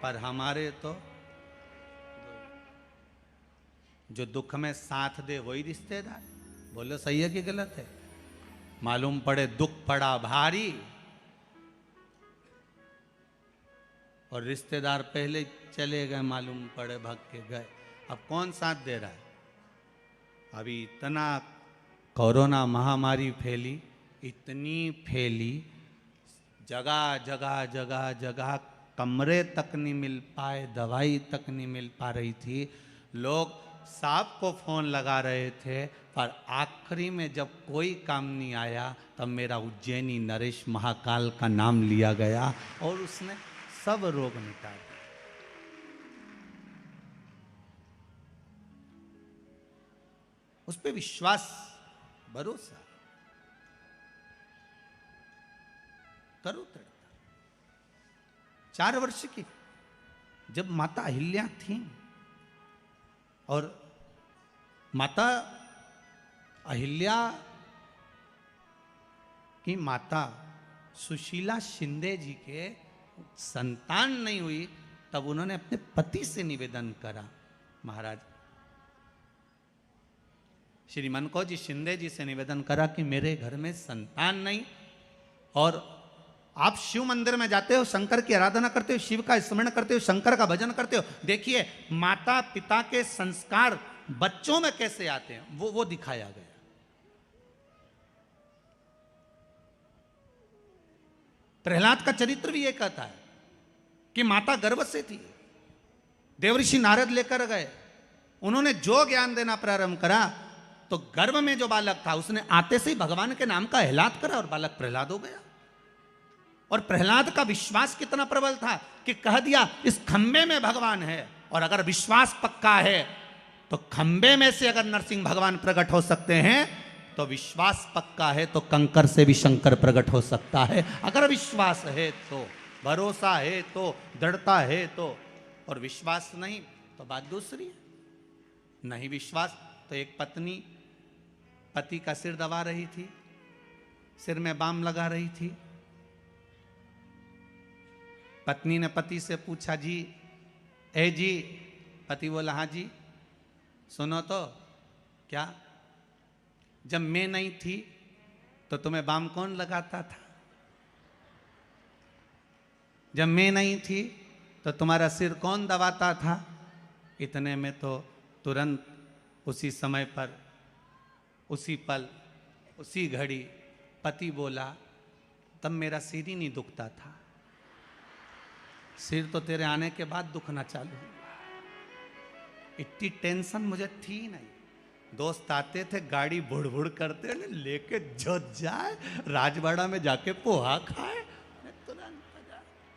पर हमारे तो जो दुख में साथ दे वही रिश्तेदार। बोलो सही है कि गलत है? मालूम पड़े दुख पड़ा भारी और रिश्तेदार पहले चले गए, मालूम पड़े भाग के गए, अब कौन साथ दे रहा है? अभी इतना कोरोना महामारी फैली, इतनी फैली, जगह जगह जगह जगह कमरे तक नहीं मिल पाए, दवाई तक नहीं मिल पा रही थी। लोग साहब को फोन लगा रहे थे, पर आखिरी में जब कोई काम नहीं आया तब मेरा उज्जैनी नरेश महाकाल का नाम लिया गया और उसने सब रोग मिटा दिया। उस पर विश्वास, भरोसा करो। 4 वर्ष की जब माता अहिल्या थी और माता अहिल्या की माता सुशीला शिंदे जी के संतान नहीं हुई, तब उन्होंने अपने पति से निवेदन करा, महाराज श्री मनकोजी शिंदे जी से निवेदन करा कि मेरे घर में संतान नहीं, और आप शिव मंदिर में जाते हो, शंकर की आराधना करते हो, शिव का स्मरण करते हो, शंकर का भजन करते हो, देखिए माता पिता के संस्कार बच्चों में कैसे आते हैं, वो दिखाया गया। प्रहलाद का चरित्र भी ये कहता है कि माता गर्भ से थी, देवऋषि नारद लेकर गए, उन्होंने जो ज्ञान देना प्रारंभ करा तो गर्भ में जो बालक था उसने आते से ही भगवान के नाम का एलाद करा और बालक प्रहलाद हो गया। और प्रहलाद का विश्वास कितना प्रबल था कि कह दिया इस खंबे में भगवान है, और अगर विश्वास पक्का है तो खंबे में से अगर नरसिंह भगवान प्रकट हो सकते हैं तो विश्वास पक्का है तो कंकर से भी शंकर प्रकट हो सकता है। अगर विश्वास है तो, भरोसा है तो, दृढ़ता है तो, और विश्वास नहीं तो बात दूसरी है। नहीं विश्वास तो एक पत्नी पति का सिर दबा रही थी, सिर में बाम लगा रही थी। पत्नी ने पति से पूछा, जी ए जी, पति बोला हाँ जी। सुनो तो, क्या? जब मैं नहीं थी तो तुम्हें बाम कौन लगाता था? जब मैं नहीं थी तो तुम्हारा सिर कौन दबाता था? इतने में तो तुरंत उसी समय पर, उसी पल, उसी घड़ी पति बोला, तब मेरा सिर ही नहीं दुखता था, सिर तो तेरे आने के बाद दुखना चालू हुआ। इतनी टेंशन मुझे थी नहीं। दोस्त आते थे, गाड़ी बुड़ बुड़ करते लेके जो जाए, राजवाड़ा में जाके पोहा खाए, तुरंत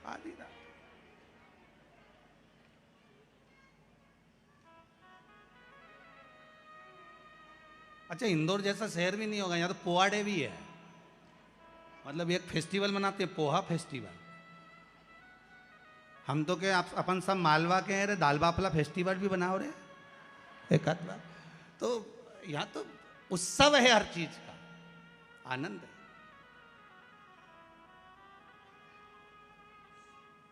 आधी रात। अच्छा, इंदौर जैसा शहर भी नहीं होगा, यहाँ तो पोहा डे भी है, मतलब एक फेस्टिवल मनाते हैं, पोहा फेस्टिवल। हम तो क्या अपन सब मालवा के हैं रे, दाल बाफला फेस्टिवल भी बनाओ रे एक आध बार। तो यहाँ तो उत्सव है, हर चीज का आनंद है।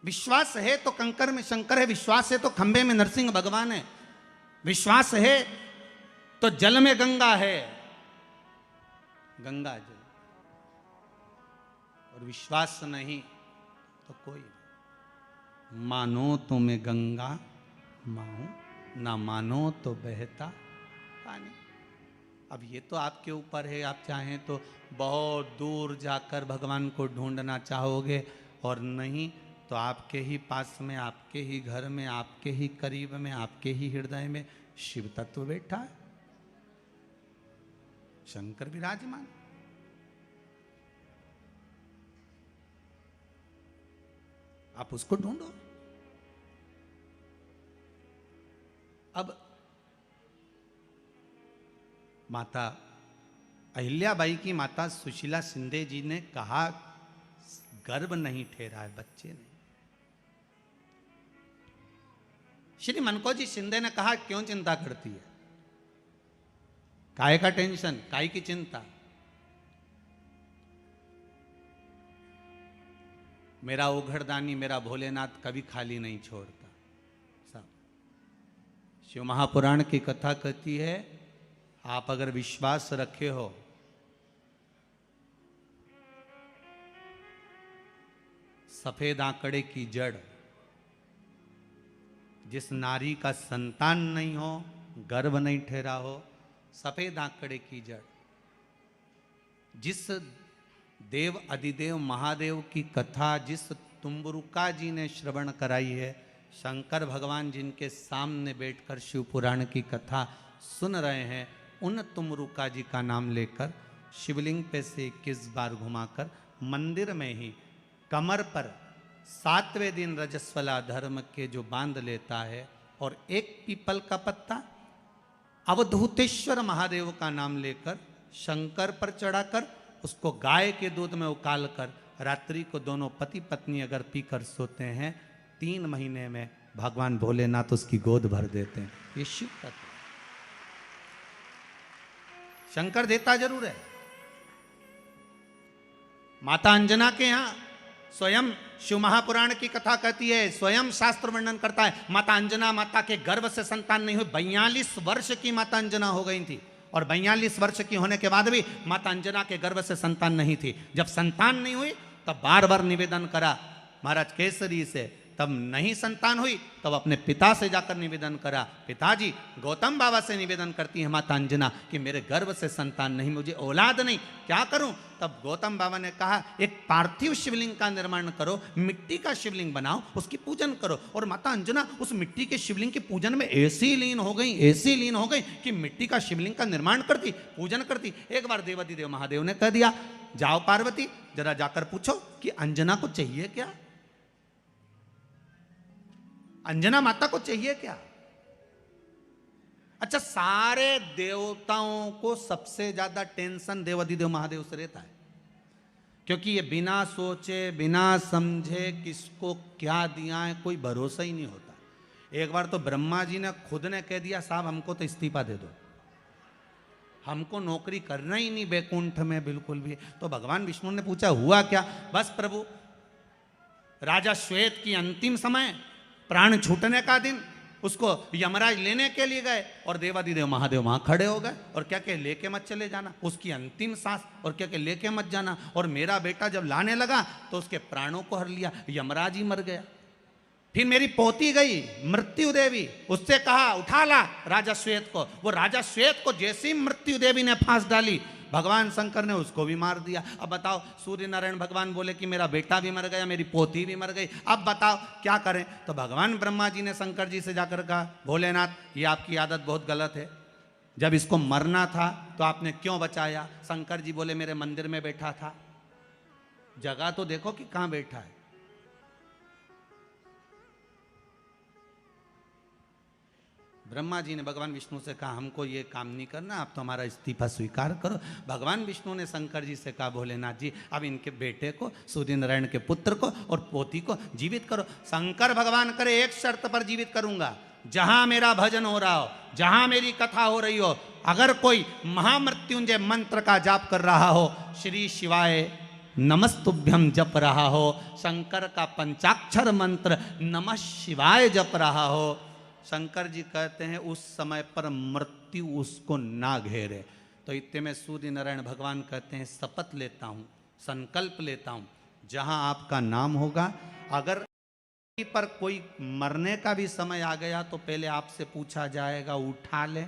विश्वास है तो कंकर में शंकर है, विश्वास है तो खंबे में नरसिंह भगवान है, विश्वास है तो जल में गंगा है, गंगा जल, और विश्वास नहीं तो कोई नहीं। मानो तो मैं गंगा माऊं, ना मानो तो बहता पानी। अब ये तो आपके ऊपर है, आप चाहें तो बहुत दूर जाकर भगवान को ढूंढना चाहोगे, और नहीं तो आपके ही पास में, आपके ही घर में, आपके ही करीब में, आपके ही हृदय में शिव तत्व बैठा है, शंकर विराजमान। आप उसको ढूंढो। अब माता अहिल्याबाई की माता सुशीला शिंदे जी ने कहा, गर्भ नहीं ठहरा है, बच्चे नहीं। श्री मनकोजी शिंदे ने कहा, क्यों चिंता करती है, काय का टेंशन, काय की चिंता। मेरा उघड़दानी मेरा भोलेनाथ कभी खाली नहीं छोड़ता। सब शिव महापुराण की कथा कहती है, आप अगर विश्वास रखे हो सफेद आंकड़े की जड़, जिस नारी का संतान नहीं हो, गर्भ नहीं ठहरा हो, सफेद आंकड़े की जड़, जिस देव अधिदेव महादेव की कथा जिस तुम्बरुका जी ने श्रवण कराई है, शंकर भगवान जिनके सामने बैठकर शिव पुराण की कथा सुन रहे हैं, उन तुमरुका जी का नाम लेकर शिवलिंग पे से 21 बार घुमाकर मंदिर में ही कमर पर 7वें दिन रजस्वला धर्म के जो बांध लेता है और एक पीपल का पत्ता अवधूतेश्वर महादेव का नाम लेकर शंकर पर चढ़ाकर उसको गाय के दूध में उकाल कर रात्रि को दोनों पति पत्नी अगर पीकर सोते हैं, 3 महीने में भगवान भोलेनाथ उसकी गोद भर देते हैं। ये शिव तत्व। शंकर देता जरूर है। माता अंजना के यहां स्वयं शिव महापुराण की कथा कहती है, स्वयं शास्त्र वर्णन करता है, माता अंजना माता के गर्भ से संतान नहीं हुई। 42 वर्ष की माता अंजना हो गई थी और 42 वर्ष की होने के बाद भी माता अंजना के गर्भ से संतान नहीं थी। जब संतान नहीं हुई तब बार बार निवेदन करा महाराज केसरी से, तब नहीं संतान हुई तब अपने पिता से जाकर निवेदन करा। पिताजी गौतम बाबा से निवेदन करती है माता अंजना कि मेरे गर्भ से संतान नहीं, मुझे औलाद नहीं, क्या करूं? तब गौतम बाबा ने कहा एक पार्थिव शिवलिंग का निर्माण करो, मिट्टी का शिवलिंग बनाओ, उसकी पूजन करो। और माता अंजना उस मिट्टी के शिवलिंग के पूजन में ऐसी लीन हो गई कि मिट्टी का शिवलिंग का निर्माण करती, पूजन करती। एक बार देवाधिदेव महादेव ने कह दिया, जाओ पार्वती जरा जाकर पूछो कि अंजना को चाहिए क्या, अंजना माता को चाहिए क्या। अच्छा, सारे देवताओं को सबसे ज्यादा टेंशन देवाधिदेव महादेव से रहता है, क्योंकि ये बिना सोचे बिना समझे किसको क्या दिया है कोई भरोसा ही नहीं होता। एक बार तो ब्रह्मा जी ने खुद ने कह दिया, साहब हमको तो इस्तीफा दे दो, हमको नौकरी करना ही नहीं बैकुंठ में बिल्कुल भी। तो भगवान विष्णु ने पूछा हुआ क्या? बस प्रभु, राजा श्वेत की अंतिम समय, प्राण छूटने का दिन, उसको यमराज लेने के लिए गए और देवाधिदेव महादेव वहां खड़े हो गए और क्या के लेके मत चले जाना, उसकी अंतिम सांस, और क्या के लेके मत जाना। और मेरा बेटा जब लाने लगा तो उसके प्राणों को हर लिया, यमराज ही मर गया। फिर मेरी पोती गई मृत्यु देवी, उससे कहा उठा ला राजा श्वेत को। वो राजा श्वेत को जैसी मृत्यु देवी ने फांस डाली, भगवान शंकर ने उसको भी मार दिया। अब बताओ, सूर्य नारायण भगवान बोले कि मेरा बेटा भी मर गया, मेरी पोती भी मर गई, अब बताओ क्या करें। तो भगवान ब्रह्मा जी ने शंकर जी से जाकर कहा, भोलेनाथ ये आपकी आदत बहुत गलत है, जब इसको मरना था तो आपने क्यों बचाया? शंकर जी बोले मेरे मंदिर में बैठा था, जगह तो देखो कि कहां बैठा है। ब्रह्मा जी ने भगवान विष्णु से कहा हमको ये काम नहीं करना, आप तो हमारा इस्तीफा स्वीकार करो। भगवान विष्णु ने शंकर जी से कहा भोलेनाथ जी अब इनके बेटे को, सूर्य नारायण के पुत्र को और पोती को जीवित करो। शंकर भगवान करे एक शर्त पर जीवित करूंगा, जहां मेरा भजन हो रहा हो, जहां मेरी कथा हो रही हो, अगर कोई महामृत्युंजय मंत्र का जाप कर रहा हो, श्री शिवाय नमस्तुभ्यम जप रहा हो, शंकर का पंचाक्षर मंत्र नमः शिवाय जप रहा हो, शंकर जी कहते हैं उस समय पर मृत्यु उसको ना घेरे। तो इतने में सूर्य नारायण भगवान कहते हैं शपथ लेता हूं, संकल्प लेता हूं, जहां आपका नाम होगा, अगर पर कोई मरने का भी समय आ गया तो पहले आपसे पूछा जाएगा उठा ले,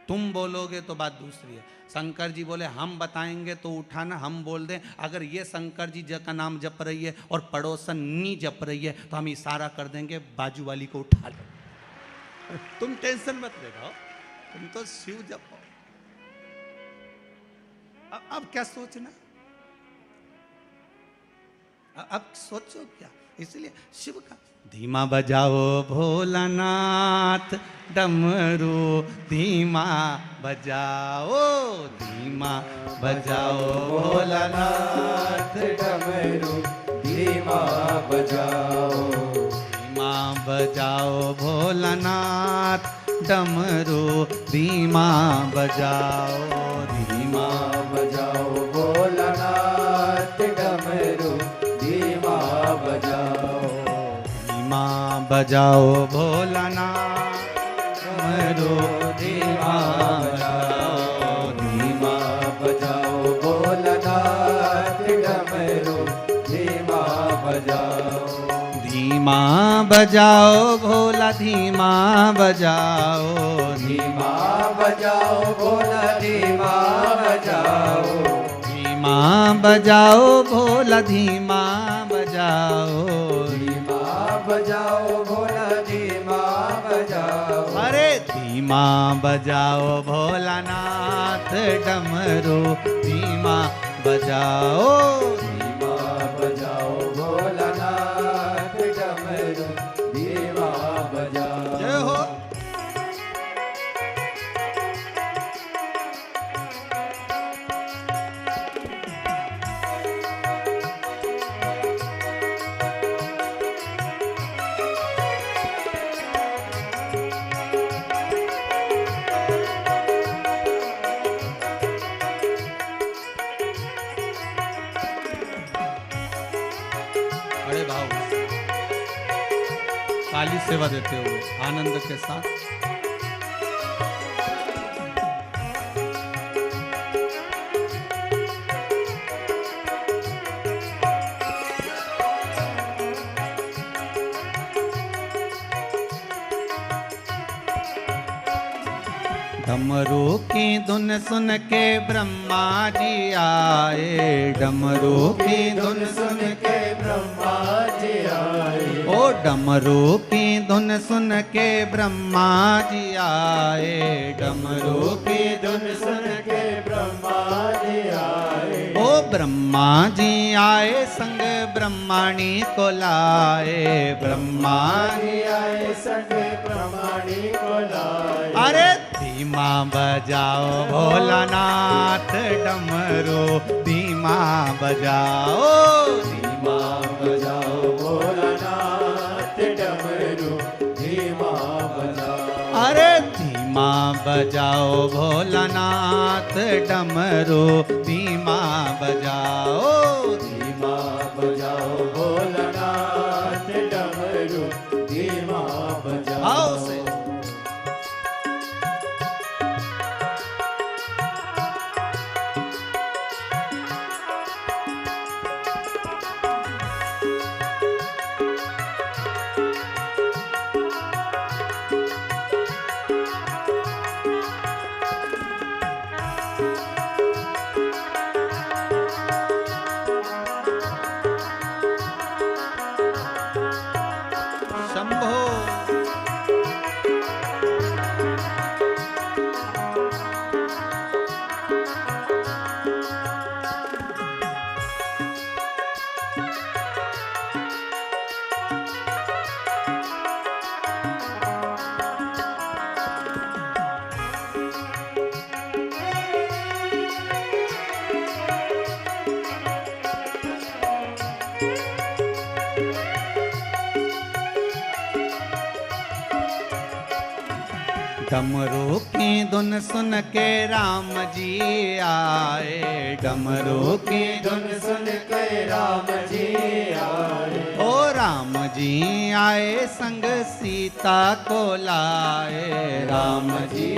तुम बोलोगे तो बात दूसरी है। शंकर जी बोले हम बताएंगे तो उठाना, हम बोल दें अगर ये शंकर जी का नाम जप रही है और पड़ोसन नी जप रही है तो हम इशारा कर देंगे बाजू वाली को उठा लो। तुम टेंशन मत लेना, तुम तो शिव जपो। अब क्या सोचना, अब सोचो क्या, इसलिए शिव का धीमा बजाओ भोलानाथ डमरू, धीमा बजाओ, धीमा बजाओ भोलानाथ डमरू, धीमा बजाओ, धीमा बजाओ भोलानाथ डमरू, धीमा बजाओ, धीमा बजाओ भोलानाथ बजाओ भोलानाथ डमरू धीमा बजाओ, धीमा बजाओ भोलानाथ डमरू धीमा बजाओ, धीमा बजाओ भोला धीमा बजाओ, धीमा बजाओ भोला धीमा बजाओ, धीमा बजाओ भोला धीमा बजाओ, धीमा बजाओ भोला धीमा बजाओ, अरे धीमा बजाओ भोलानाथ डमरू धीमा बजाओ, धीमा बजाओ भोलानाथ डमरू धीमा बजाओ। जय हो। बड़े भाव काली सेवा देते हुए आनंद के साथ डमरू की धुन सुन के ब्रह्मा जी आए, डमरू की धुन सुन के ब्रह्मा जी आए, ओ डमरू की धुन सुन के ब्रह्मा जी आए, डमरू की धुन सुन के ब्रह्मा जी आए, ओ ब्रह्मा जी आए संग ब्रह्माणी को लाए, ब्रह्मा जी आए संग ब्रह्माणी को लाए, अरे धीमा बजाओ भोलानाथ डमरू धीमा बजाओ, धीमा बजाओ भोलानाथ डमरू धीमा बजाओ, अरे धीमा बजाओ भोलानाथ डमरू धीमा बजाओ, धीमा बजाओ भोलानाथ डमरू धीमा बजाओ। आओ से शंभो। डमरू की धुन सुन के राम जी आए, डमरू की धुन सुन के राम जी आए, ओ राम जी आए संग सीता को लाए, राम जी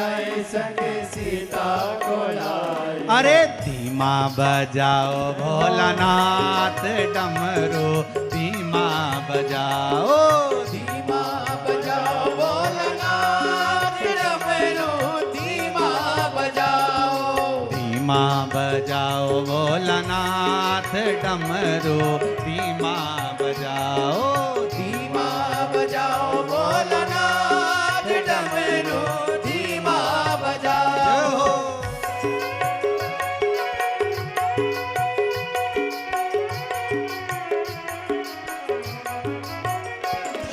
आए संग सीता को लाए, अरे धीमा बजाओ भोलानाथ डमरू धीमा बजाओ, धीमा बजाओ भोलानाथ डमरू धीमा बजाओ, धीमा बजाओ भोलानाथ डमरू धीमा बजाओ, धीमा बजाओ भोलानाथ डमरू धीमा बजाओ। जय हो।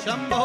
शंभो।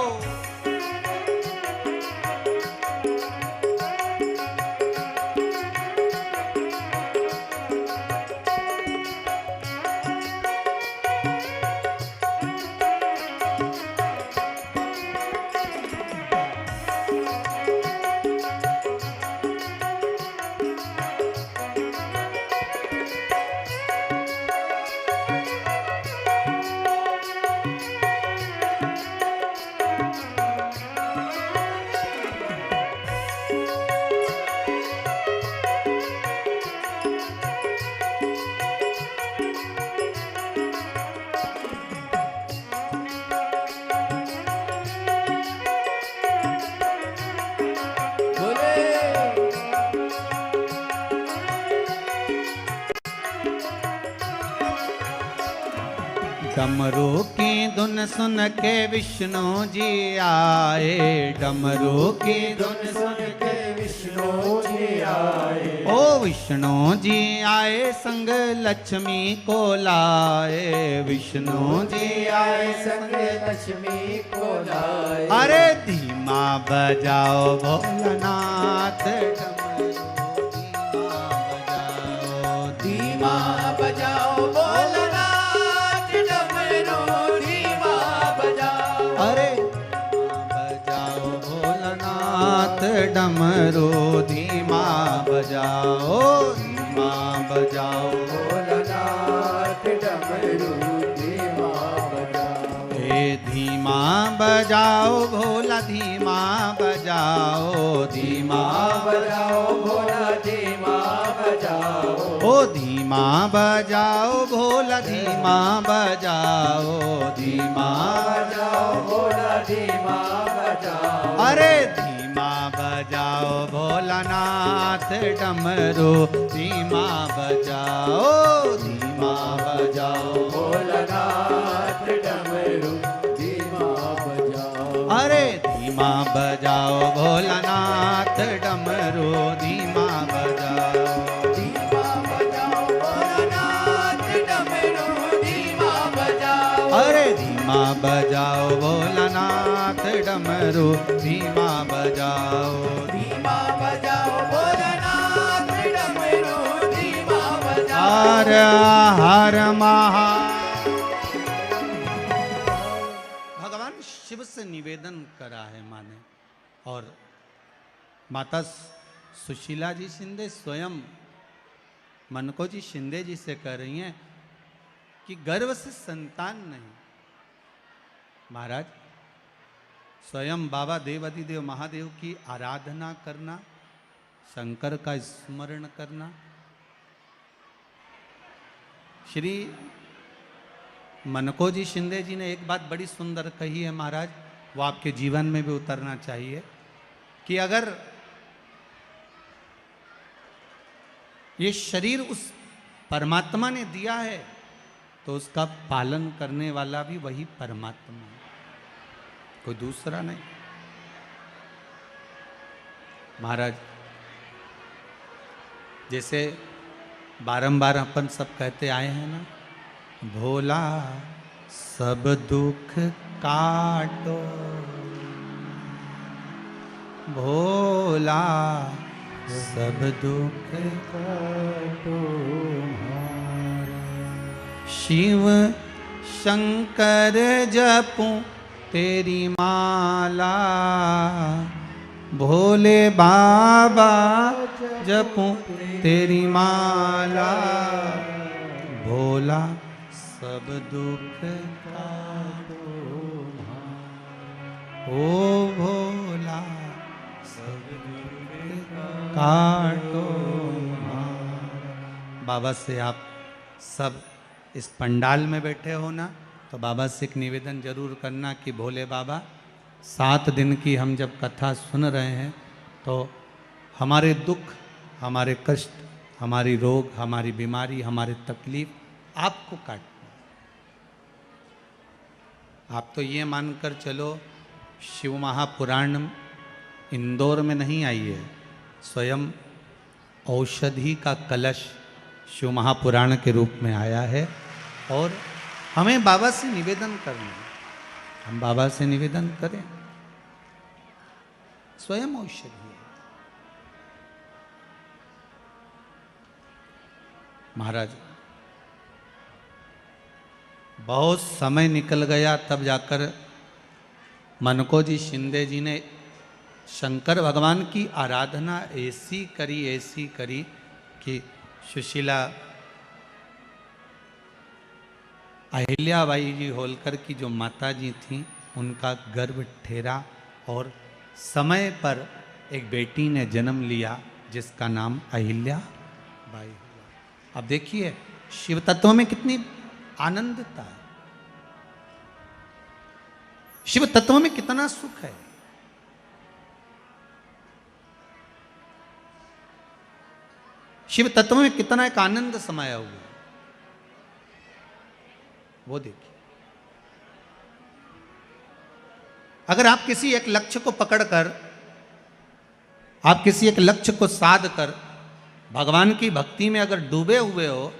डमरू की धुन सुन के विष्णु जी आए, डमरू की धुन सुन के विष्णु जी आए। ओ विष्णु जी आए संग लक्ष्मी को लाए, विष्णु जी आए संग लक्ष्मी को लाए। अरे धीमा बजाओ भोलानाथ धीमा बजाओ भोलानाथ डमरू धीमा बजाओ। अरे बजाओ भोलानाथ डमरू धीमा बजाओ, धीमा बजाओ भोलानाथ डमरू धीमा बजाओ। हे धीमा बजाओ भोला धीमा बजाओ, धीमा बजाओ भोला धीमा बजाओ। ओ धीमा बजाओ भोला धीमा बजाओ, धीमा बजाओ भोला धीमा बजाओ। अरे धीमा बजाओ भोलानाथ डमरू धीमा बजाओ, धीमा बजाओ भोलानाथ डमरू धीमा बजाओ। अरे धीमा बजाओ भोलानाथ डमरू धीमा बजाओ, धीमा बजाओ भोलानाथ डमरू धीमा बजाओ। अरे धीमा बजाओ भोलानाथ डमरू धीमा बजाओ, धीमा बजाओ भोलानाथ डमरू धीमा बजाओ। हर हर महा। भगवान शिव से निवेदन करा है माने, और माता सुशीला जी शिंदे स्वयं मनको जी शिंदे जी से कह रही हैं कि गर्भ से संतान नहीं। महाराज स्वयं बाबा देवाधिदेव महादेव की आराधना करना, शंकर का स्मरण करना। श्री मनको जी शिंदे जी ने एक बात बड़ी सुंदर कही है महाराज, वो आपके जीवन में भी उतरना चाहिए कि अगर ये शरीर उस परमात्मा ने दिया है तो उसका पालन करने वाला भी वही परमात्मा है, कोई दूसरा नहीं। महाराज जैसे बारंबार अपन सब कहते आए हैं ना, भोला सब दुख काटो, भोला सब दुख काटो, शिव शंकर जपूं तेरी माला, भोले बाबा जपूं तेरी माला, भोला सब दुख काटो, ओ भोला सब दुख काटो। बाबा से आप सब इस पंडाल में बैठे हो ना, तो बाबा से एक निवेदन जरूर करना कि भोले बाबा 7 दिन की हम जब कथा सुन रहे हैं तो हमारे दुख, हमारे कष्ट, हमारी रोग, हमारी बीमारी, हमारे तकलीफ आपको काटना। आप तो ये मानकर चलो शिव महापुराण इंदौर में नहीं आई है, स्वयं औषधि का कलश शिव महापुराण के रूप में आया है। और हमें बाबा से निवेदन करना है, हम बाबा से निवेदन करें, स्वयं औषधि है। महाराज बहुत समय निकल गया, तब जाकर मनको जी शिंदे जी ने शंकर भगवान की आराधना ऐसी करी कि सुशीला अहिल्याबाई जी होलकर की जो माता जी थी उनका गर्भ ठेरा और समय पर एक बेटी ने जन्म लिया जिसका नाम अहिल्याबाई हुआ। अब देखिए शिव तत्व में कितनी आनंदता है, शिव तत्व में कितना सुख है। शिव तत्व में कितना एक आनंद समाया हुआ है, वो देखिए। अगर आप किसी एक लक्ष्य को पकड़कर, आप किसी एक लक्ष्य को साध कर भगवान की भक्ति में अगर डूबे हुए हो,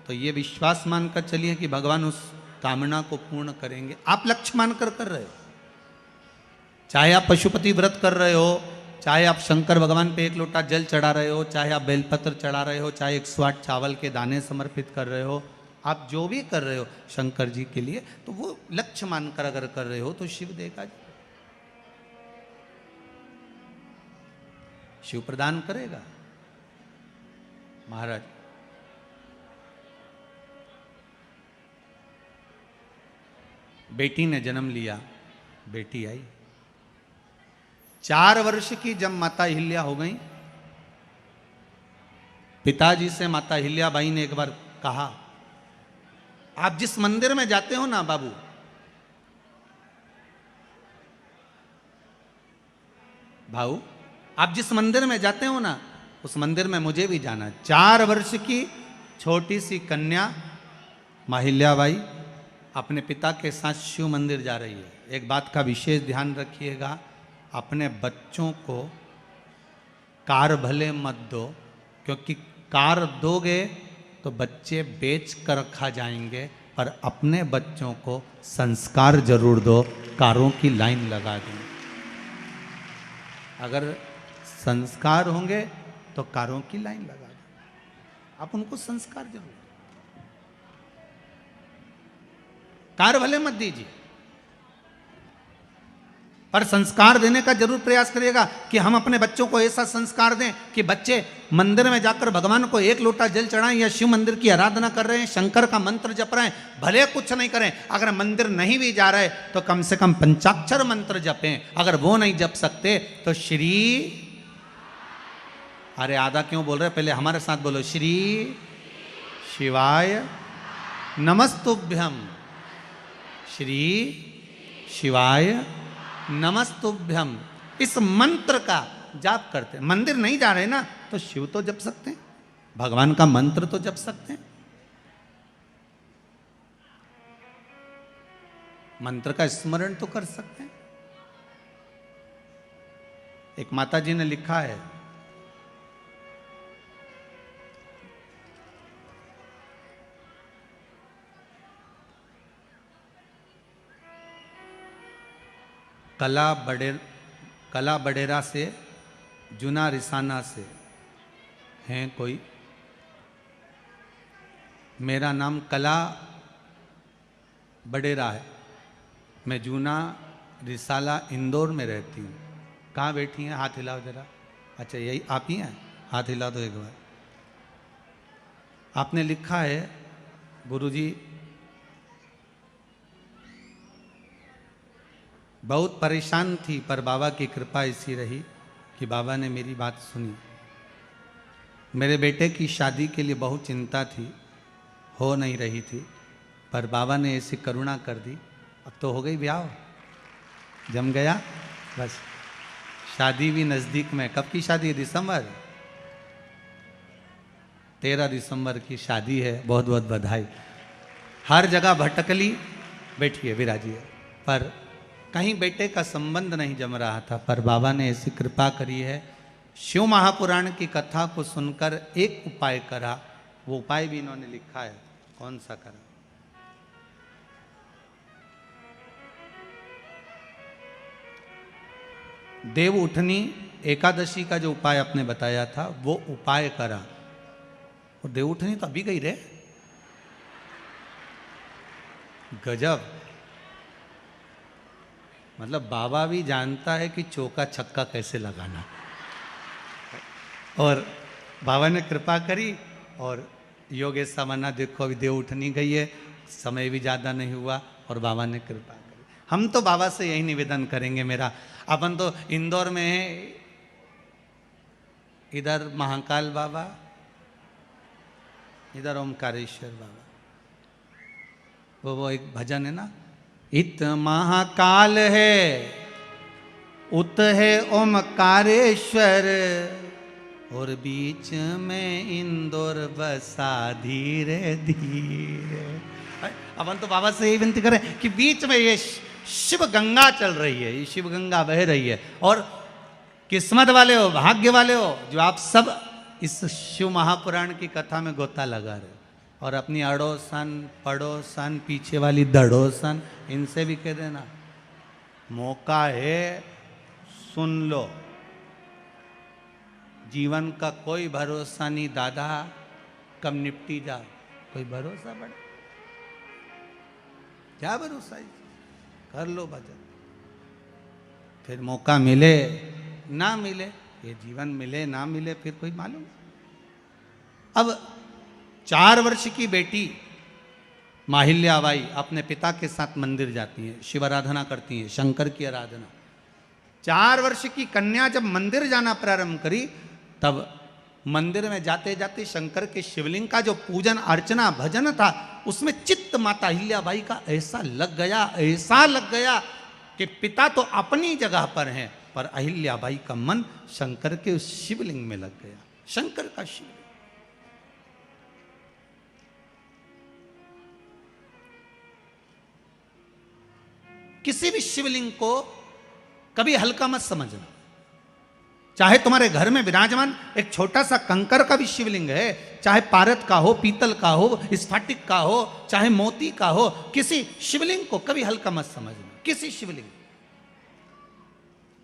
तो ये विश्वास मानकर चलिए कि भगवान उस कामना को पूर्ण करेंगे। आप लक्ष्य मानकर कर रहे हो, चाहे आप पशुपति व्रत कर रहे हो, चाहे आप शंकर भगवान पे एक लोटा जल चढ़ा रहे हो, चाहे आप बेलपत्र चढ़ा रहे हो, चाहे 108 चावल के दाने समर्पित कर रहे हो, आप जो भी कर रहे हो शंकर जी के लिए, तो वो लक्ष्य मानकर अगर कर रहे हो तो शिव देगा जी, शिव प्रदान करेगा। महाराज बेटी ने जन्म लिया, बेटी आई, 4 वर्ष की जब माता हिल्या हो गई, पिताजी से माता हिल्याबाई ने एक बार कहा, आप जिस मंदिर में जाते हो ना बाबू, भाऊ, आप जिस मंदिर में जाते हो ना, उस मंदिर में मुझे भी जाना है। 4 वर्ष की छोटी सी कन्या माहिल्याबाई अपने पिता के साथ शिव मंदिर जा रही है। एक बात का विशेष ध्यान रखिएगा, अपने बच्चों को कार भले मत दो, क्योंकि कार दोगे तो बच्चे बेच कर खा जाएंगे, और अपने बच्चों को संस्कार जरूर दो, कारों की लाइन लगा दो। अगर संस्कार होंगे तो कारों की लाइन लगा दो, आप उनको संस्कार जरूर दो। कार भले मत दीजिए, पर संस्कार देने का जरूर प्रयास करिएगा कि हम अपने बच्चों को ऐसा संस्कार दें कि बच्चे मंदिर में जाकर भगवान को एक लोटा जल चढ़ाएं, या शिव मंदिर की आराधना कर रहे हैं, शंकर का मंत्र जप रहे हैं, भले कुछ नहीं करें, अगर मंदिर नहीं भी जा रहे तो कम से कम पंचाक्षर मंत्र जपें। अगर वो नहीं जप सकते तो श्री, अरे आधा क्यों बोल रहे, पहले हमारे साथ बोलो, श्री शिवाय नमस्तुभ्यम, श्री शिवाय नमस्तुभ्यम, इस मंत्र का जाप करते हैं। मंदिर नहीं जा रहे ना तो शिव तो जप सकते हैं, भगवान का मंत्र तो जप सकते हैं, मंत्र का स्मरण तो कर सकते हैं। एक माता जी ने लिखा है, कला बडेरा से जुना रिसाना से हैं कोई, मेरा नाम कला बडेरा है, मैं जूना रिसाला इंदौर में रहती हूँ। कहाँ बैठी हैं, हाथ हिलाओ जरा। अच्छा यही आप ही हैं, हाथ हिला दो एक बार। आपने लिखा है, गुरुजी बहुत परेशान थी, पर बाबा की कृपा ऐसी रही कि बाबा ने मेरी बात सुनी। मेरे बेटे की शादी के लिए बहुत चिंता थी, हो नहीं रही थी, पर बाबा ने ऐसी करुणा कर दी, अब तो हो गई ब्याह, जम गया, बस शादी भी नज़दीक में। कब की शादी है? दिसंबर, 13 दिसंबर की शादी है। बहुत बहुत बधाई। हर जगह भटकली, बैठिए विराजिए, पर कहीं बेटे का संबंध नहीं जम रहा था, पर बाबा ने ऐसी कृपा करी है, शिव महापुराण की कथा को सुनकर एक उपाय करा। वो उपाय भी इन्होंने लिखा है, कौन सा करा? देव उठनी एकादशी का जो उपाय आपने बताया था, वो उपाय करा। और देव उठनी तो अभी गई रे, गजब। मतलब बाबा भी जानता है कि चौका छक्का कैसे लगाना, और बाबा ने कृपा करी। और योगेश सामन्ना देखो, अभी देव उठनी गई है, समय भी ज़्यादा नहीं हुआ, और बाबा ने कृपा करी। हम तो बाबा से यही निवेदन करेंगे, मेरा अपन तो इंदौर में है, इधर महाकाल बाबा, इधर ओमकारेश्वर बाबा। वो एक भजन है ना, इत महाकाल है, उत है ओमकारेश्वर, और बीच में इंदौर बसा धीरे धीरे। अपन तो बाबा से यही विनती करें कि बीच में ये शिव गंगा चल रही है, ये शिव गंगा बह रही है। और किस्मत वाले हो, भाग्य वाले हो जो आप सब इस शिव महापुराण की कथा में गोता लगा रहे हो। और अपनी अड़ोसन पड़ोसन पीछे वाली दड़ोसन इनसे भी कह देना मौका है, सुन लो। जीवन का कोई भरोसा नहीं दादा, कब निपटी जा, कोई भरोसा पड़े, क्या भरोसा है? कर लो भजन, फिर मौका मिले ना मिले, ये जीवन मिले ना मिले फिर कोई मालूम। अब 4 वर्ष की बेटी माहिल्याबाई अपने पिता के साथ मंदिर जाती है, शिव आराधना करती है, शंकर की आराधना। 4 वर्ष की कन्या जब मंदिर जाना प्रारंभ करी, तब मंदिर में जाते जाते शंकर के शिवलिंग का जो पूजन अर्चना भजन था, उसमें चित्त माता अहिल्याबाई का ऐसा लग गया कि पिता तो अपनी जगह पर हैं, पर अहिल्याबाई का मन शंकर के उस शिवलिंग में लग गया। शंकर का शिवलिंग, किसी भी शिवलिंग को कभी हल्का मत समझना। चाहे तुम्हारे घर में विराजमान एक छोटा सा कंकर का भी शिवलिंग है, चाहे पारद का हो, पीतल का हो, स्फटिक का हो, चाहे मोती का हो, किसी शिवलिंग को कभी हल्का मत समझना। किसी शिवलिंग,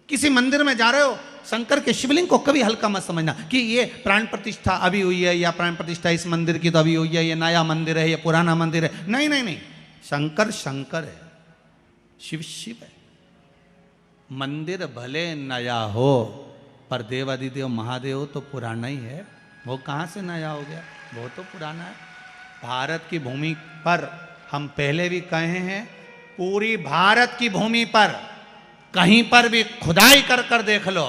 किसी मंदिर में जा रहे हो, शंकर के शिवलिंग को कभी हल्का मत समझना कि ये प्राण प्रतिष्ठा अभी हुई है, या प्राण प्रतिष्ठा इस मंदिर की तो अभी हुई है, ये नया मंदिर है, ये पुराना मंदिर है। नहीं नहीं नहीं, शंकर शंकर है, शिव शिव है। मंदिर भले नया हो, पर देवादिदेव महादेव तो पुराना ही है। वो कहाँ से नया हो गया, वो तो पुराना है। भारत की भूमि पर, हम पहले भी कहे हैं, पूरी भारत की भूमि पर कहीं पर भी खुदाई कर कर देख लो,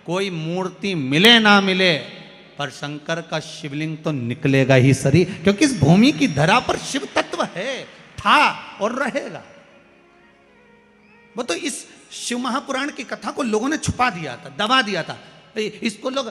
कोई मूर्ति मिले ना मिले, पर शंकर का शिवलिंग तो निकलेगा ही सरी, क्योंकि इस भूमि की धरा पर शिव तत्व है, था और रहेगा। वो तो इस शिव महापुराण की कथा को लोगों ने छुपा दिया था, दबा दिया था। इसको लोग